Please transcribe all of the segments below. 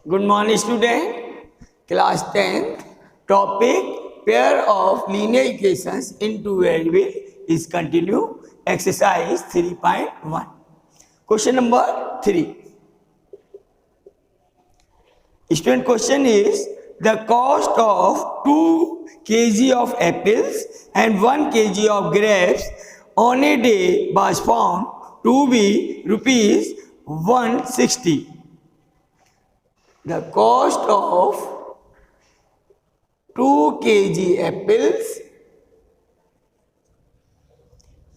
Good morning, student. Class 10th. Topic: pair of linear equations in two variables is continue. Exercise 3.1. Question number 3. Student question is: the cost of 2 kg of apples and 1 kg of grapes on a day was found to be rupees 160. The cost of 2 kg apples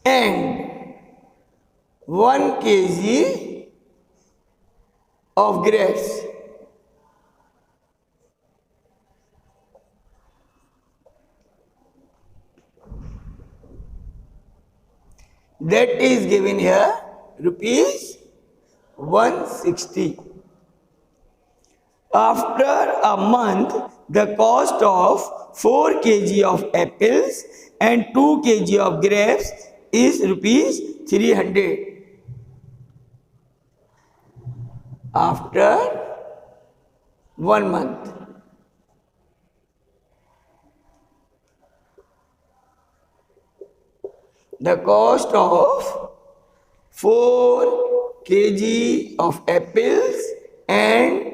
and 1 kg of grapes that is given here rupees 160. After a month, the cost of 4 kg of apples and 2 kg of grapes is rupees 300. After 1 month. The cost of 4 kg of apples and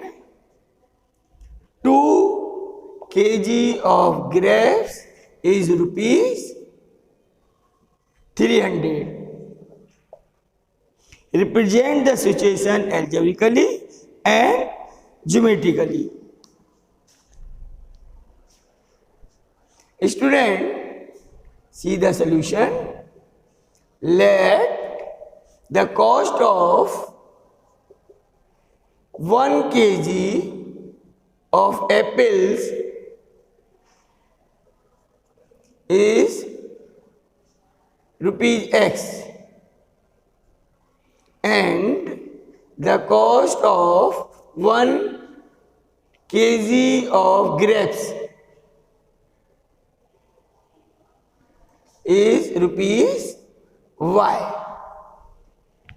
2 kg of grapes is rupees 300. Represent the situation algebraically and geometrically. Student, see the solution. Let the cost of 1 kg of apples is rupees X and the cost of 1 kg of grapes is rupees Y.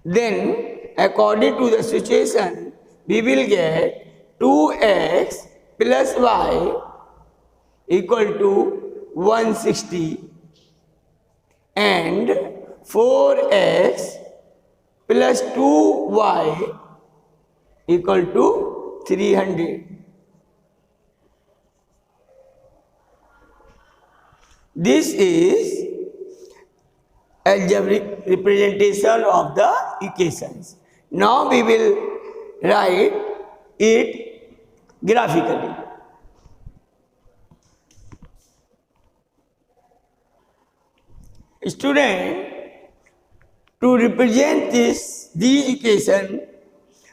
Then according to the situation we will get 2x plus y equal to 160 and 4x plus 2y equal to 300. This is algebraic representation of the equations. Now we will write it graphically. Student, to represent these equations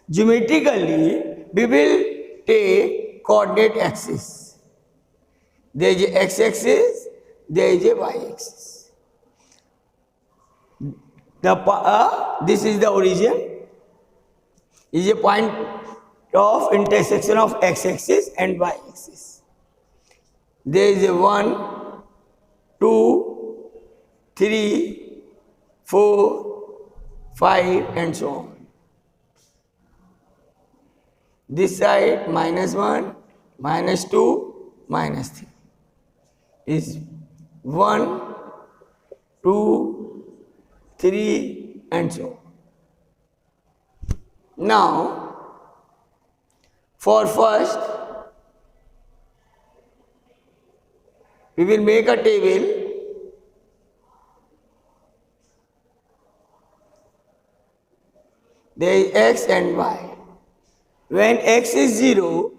geometrically, we will take coordinate axis. There is a x-axis, there is a y-axis. This is the origin, is a point of intersection of x-axis and y-axis. There is a 1, 2, 3, 4, 5 and so on. This side -1, -2, -3 is 1, 2, 3 and so on. Now, for first, we will make a table. There is x and y. When x is 0,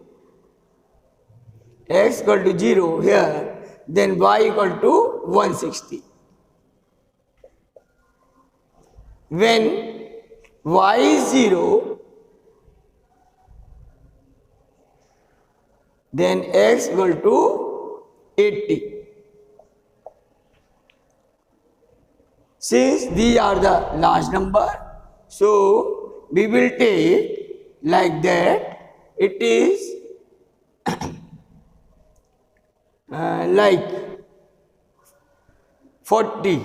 x equal to 0 here, then y equal to 160. When y is 0, then x equal to 80. Since these are the large number, so we will take like that. It is like 40.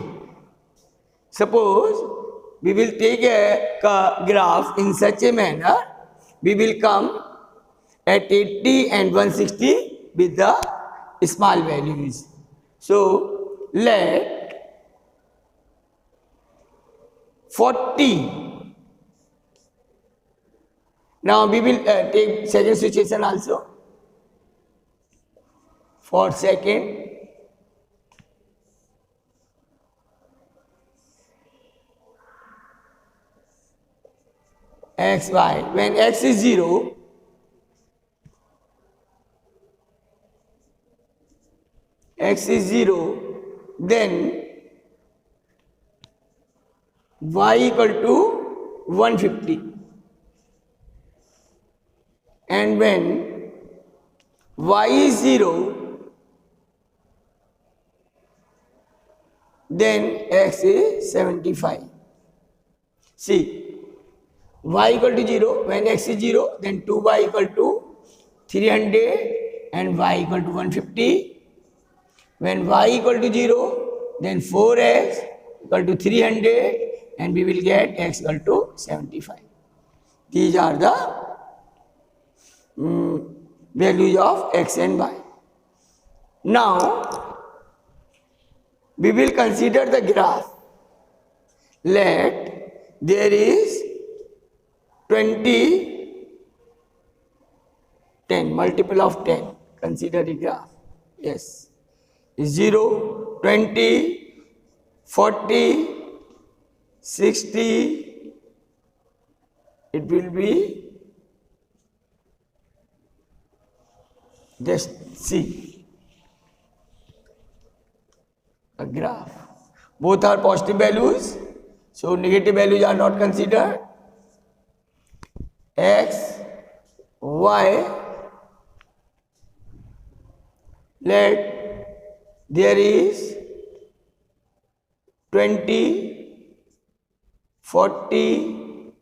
Suppose we will take a graph in such a manner, we will come at 80 and 160 with the small values. So let 40. Now we will take second situation also. For second, x, y, when x is 0, then y equal to 150, and when y is 0, then x is 75. See, y equal to 0, when x is 0, then 2y equal to 300 and y equal to 150. When y equal to 0, then 4x equal to 300 and we will get x equal to 75. These are the values of x and y. Now, we will consider the graph. Let there is 20, 10, multiple of 10. Consider the graph. Yes. 0, 20, 40, 60, it will be, just see a graph. Both are positive values, so negative values are not considered. X, y, let there is 20, 40,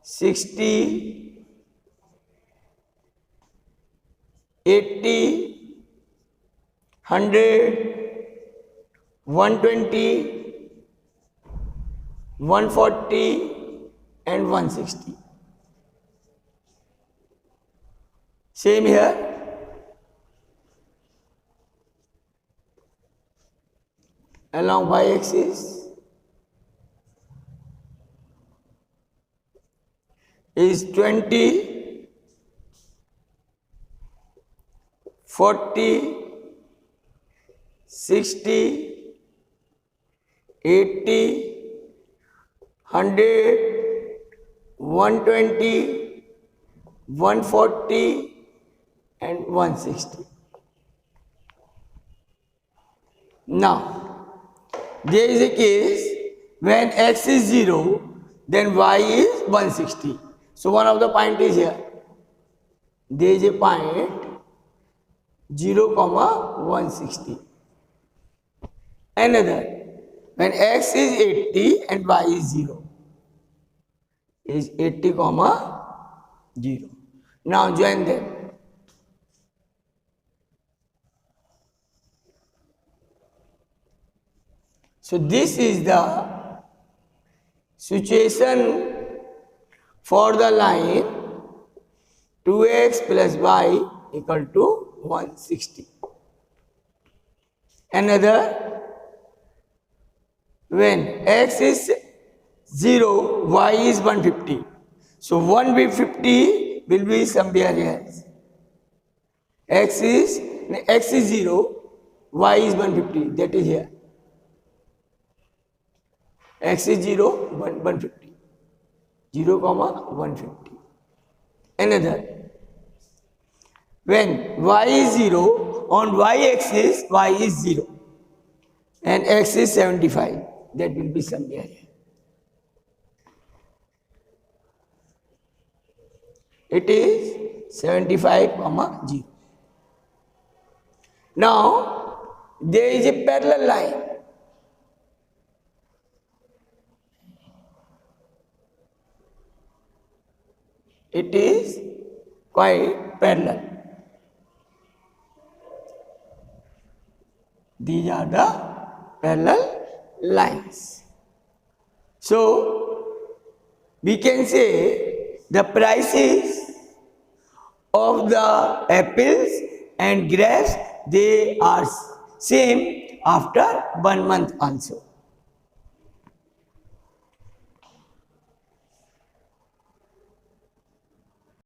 60, 80, 100, 120, 140 and 160. Same here. Along y-axis is 20, 40, 60, 80, 100, 120, 140 and 160. Now, there is a case when x is 0, then y is 160. So one of the point is here. There is a point 0, 160. Another, when x is 80 and y is 0, is 80, 0. Now join them. So this is the situation for the line 2x plus y equal to 160. Another, when x is 0, y is 150. So 150 will be somewhere else. X is 0, y is 150, that is here. X is 0, 150. 0, 150. Another, when y is 0, on y-axis, y is 0 and x is 75. That will be somewhere here. It is 75, 0. Now, there is a parallel line. It is quite parallel. These are the parallel lines. So, we can say the prices of the apples and grapes, they are same after 1 month also.